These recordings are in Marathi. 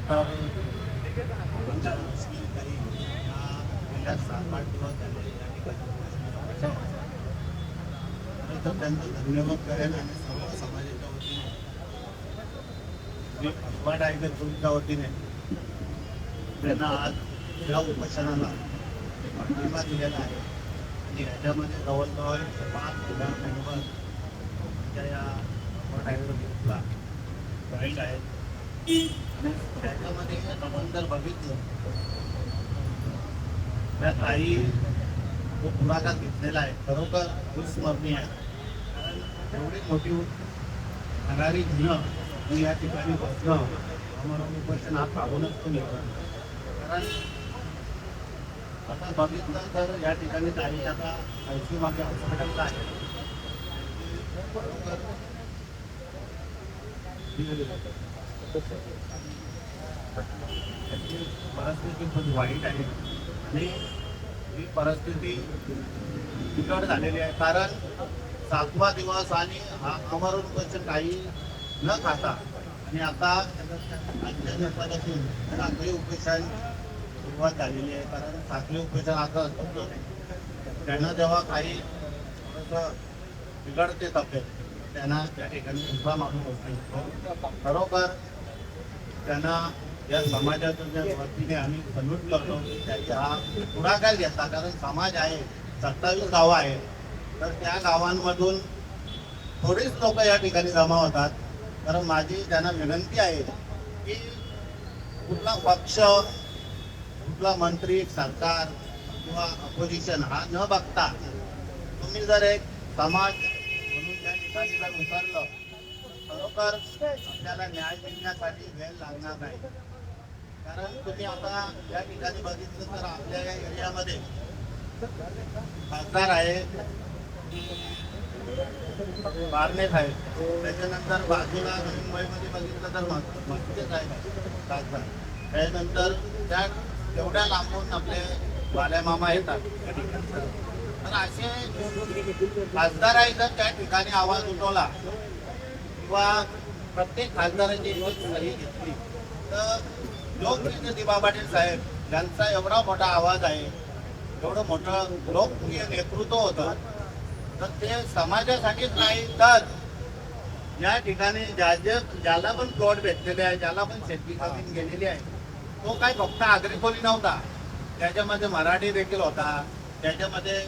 तर काही गेल्या 7-8 दिवस झाले या ठिकाणी तर त्यांचं धन्यवाद करेन आणि सर्व समाजाच्या वतीने अपवाद आहे तुमच्या वतीने त्यांना आज या उपोषणाला पाठिंबा दिलेला आहे आणि ह्याच्यामध्ये जवळजवळ 5,000 मेंबर या ग्रुपला जॉईंट आहेत. त्याच्यामध्ये आपण जर बघितलं त्या ताई जो पुढाकार घेतलेला आहे खरोखर दुस्मरणीय आहे. कारण एवढी मोठी आघाडी घेणं आणि या ठिकाणी बसणं आम्हाला उपोषण हा पाहूनच तो येतो. कारण आता बघितलं तर या ठिकाणी ताई आता ICU मागे हॉस्पिटलला आहे. परिस्थिती खूप वाईट आहे आणि ही परिस्थिती बिकट झालेली आहे. कारण 7वा दिवस आणि हा आमरण उपोषण काही न खाता आणि आता आजच्या दिवसापासून साखळी उपोषण सुरुवात झालेली आहे. कारण साखळी उपोषण असं असतं त्यांना जेव्हा काही थोडंसं बिघडते तब्येत त्यांना त्या ठिकाणी उभा माणूस असतो. खरोखर त्यांना या समाजाच्या वतीने आम्ही सल्यूट करतो की त्यांनी हा पुढाकार घेतला. कारण समाज आहे 27 गावं आहे तर त्या गावांमधून थोडीच लोक या ठिकाणी जमा होतात. तर माझी त्यांना विनंती आहे की कुठला पक्ष कुठला मंत्री सरकार किंवा अपोजिशन हा न बघता तुम्ही जर एक समाज म्हणून त्या ठिकाणी जर उतरलं खरोखर आपल्याला न्याय मिळण्यासाठी वेळ लागणार नाही. कारण तुम्ही आता या ठिकाणी बघितलं तर आपल्या या एरियामध्ये खासदार आहे बारणे साहेब, त्याच्यानंतर बाजूला मुंबईमध्ये बघितलं तर मस्जिद साहेब खासदार, त्याच्यानंतर त्या तेवढ्या लांबून आपले बाल्यामामा येतात त्या ठिकाणी. तर असे खासदार आहे तर त्या ठिकाणी आवाज उठवला किंवा प्रत्येक खासदारांची सही घेतली तर लोकप्रिय दिबा पाटील साहेब यांचा एवढा मोठा आवाज आहे, एवढं मोठं लोकप्रिय नेतृत्व होतं तर ते समाजासाठीच नाही तर या ठिकाणी ज्याला पण प्लॉट भेटलेले आहे, ज्याला पण शेती जमीन गेलेली आहे तो काय फक्त आगरी खोली नव्हता, त्याच्यामध्ये मराठी देखील होता, त्याच्यामध्ये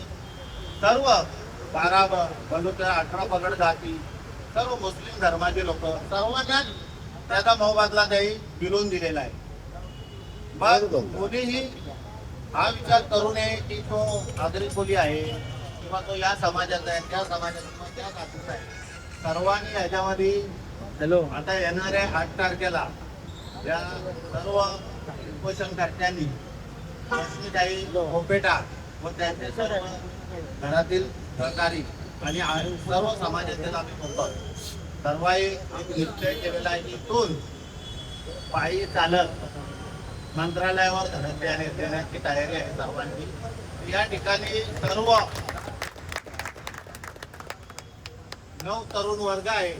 सर्व 12 बलुते 18 पगड जाती सर्व मुस्लिम धर्माचे लोक सर्वांना त्याचा मोबदला काही मिळवून दिलेला आहे. मग कोणीही हा विचार करू नये की तो आगरी खोली आहे किंवा तो या समाजाचा आहे त्या समाजाचा त्या जातीचा आहे. सर्वांनी याच्यामध्ये आता येणाऱ्या 8 तारखेला या सर्व उपोषणकर्त्यांनी लक्ष्मीताई होपेटा व त्यांचे सर्व घरातील सहकारी आणि सर्व समाजातील आम्ही बोलतो सर्वांनी निश्चय केलेला आहे की इथून पायी चालत मंत्रालयावर धडक देण्याची तयारी आहे सर्वांची. या ठिकाणी सर्व 9 तरुण वर्ग आहे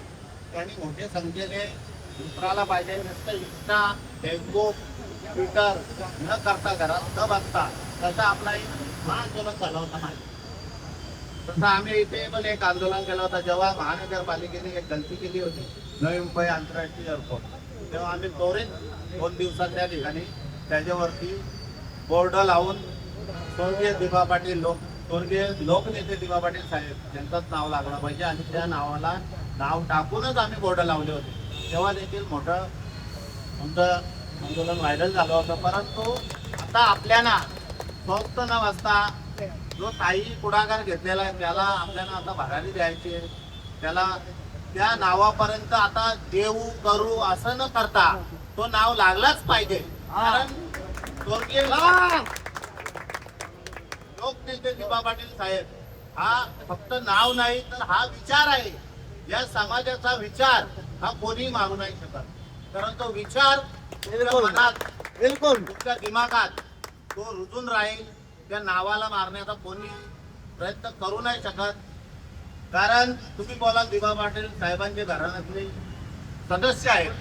त्यांनी मोठ्या संख्येने उतरायला पाहिजे. नुसतं इंस्टा फेसबुक ट्विटर न करता घरात न बसता तसं आपला महाआंदोलन झालं होतं नाही. तसं आम्ही इथे पण एक आंदोलन केलं होतं जेव्हा महानगरपालिकेने एक गलती केली होती नवी मुंबई आंतरराष्ट्रीय एअरपोर्ट, तेव्हा आम्ही त्वरित 2 दिवसात त्या ठिकाणी त्याच्यावरती बोर्ड लावून स्वर्गीय दिबा पाटील स्वर्गीय लोकनेते दिबा पाटील साहेब यांचंच नाव लागलं पाहिजे आणि त्या नावाला नाव टाकूनच आम्ही बोर्ड लावले होते. तेव्हा देखील मोठं आमचं आंदोलन व्हायरल झालं होतं. परंतु आता आपल्याला स्वस्त न वाजता जो ताई पुढाकार घेतलेला आहे त्याला आपल्याला आता भरारी द्यायची आहे. त्याला त्या नावापर्यंत आता देऊ करू असं न करता तो नाव लागलाच पाहिजे. कारण स्वर्गीय लोकनेते दिबा पाटील साहेब हा फक्त नाव नाही तर हा विचार आहे. या समाजाचा विचार हा कोणी मागू नाही शकत. कारण तो विचार मनात बिलकुल तुमच्या दिमागात तो रुजून राहील. त्या नावाला मारण्याचा कोणी प्रयत्न करू नाही शकत. कारण तुम्ही बोला दिबा पाटील साहेबांचे घराण्यातले सदस्य आहेत,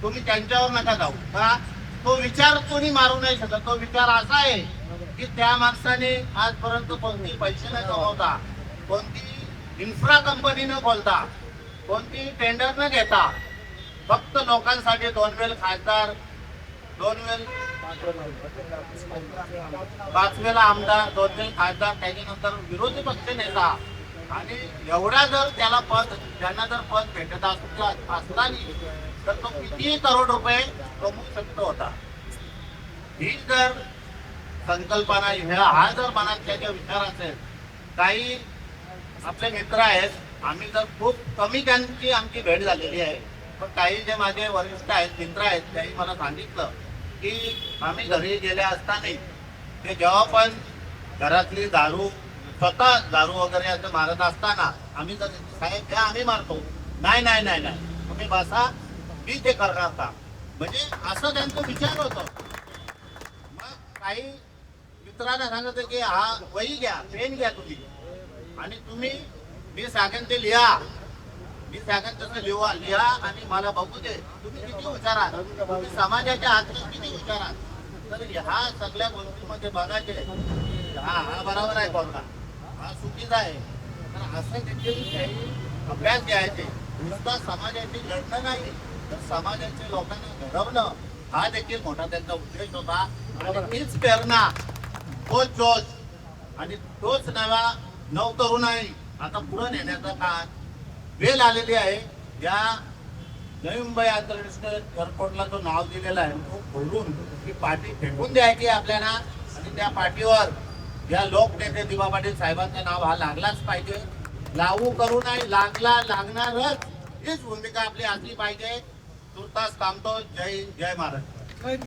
तुम्ही त्यांच्यावर नका जाऊ का तो विचार कोणी मारू नाही शकत. तो विचार असा आहे की त्या माणसाने आजपर्यंत कोणती पैसे न कमवता, कोणती इन्फ्रा कंपनी न खोलता, कोणती टेंडर न घेता, फक्त लोकांसाठी 2 वेळ खासदार, 2 वेळ 5 वेळा आमदार, 2 वेळ खासदार, त्याच्यानंतर विरोधी पक्ष नेता, आणि एवढा जर त्याला पद, त्यांना जर पद भेटत असताना तर तो किती करोड रुपये कमवू शकतो होता. ही जर संकल्पना, हा जर मनात त्याच्या विचार असेल. काही आपले मित्र आहेत, आम्ही तर खूप कमी त्यांची आमची भेट झालेली आहे, पण काही जे माझे वरिष्ठ आहेत, मित्र आहेत, त्यांनी मला सांगितलं की आम्ही घरी गेले असताना ते जेव्हा पण घरातली दारू, स्वतः दारू वगैरे असं मारत असताना आम्ही तर साहेब द्या, आम्ही मारतो. नाही नाही नाही नाही, तुम्ही बसा, मी ते करणार का, म्हणजे असं त्यांचा विचार होतं. मग काही मित्रांना सांगत की हा वही घ्या, पेन घ्या तुम्ही, आणि तुम्ही मी सांगेन ते लिहा, मी सांगेन तसं लिहा आणि मला बघू दे तुम्ही किती हुशार आहात, तुम्ही समाजाच्या हातात किती हुशार आहात. तर ह्या सगळ्या गोष्टीमध्ये बघायचे हा बरोबर आहे, कोणता हा चुकीचा आहे. तर असं देखील काही अभ्यास घ्यायचे. नुसता समाजाची लढणं नाही, तर समाजाच्या लोकांना घडवणं हा देखील मोठा त्यांचा उद्देश होता. आणि तीच प्रेरणा, तोच जोश आणि तोच नवतरुणाई आता पुढे नेण्याचा काळ वेळ आलेली आहे. या नवी मुंबई आंतरराष्ट्रीय एअरपोर्टला जो नाव दिलेला आहे तो खोलून ती पाठी फेकून द्यायची आपल्याला, आणि त्या पाठीवर या लोकनेते दिवा पाटील साहेबांचं नाव हा लागलाच पाहिजे. लावू करू नाही, लागणारच, हीच भूमिका आपली असली पाहिजे. तुर्तास थांबतो. जय जय महाराज.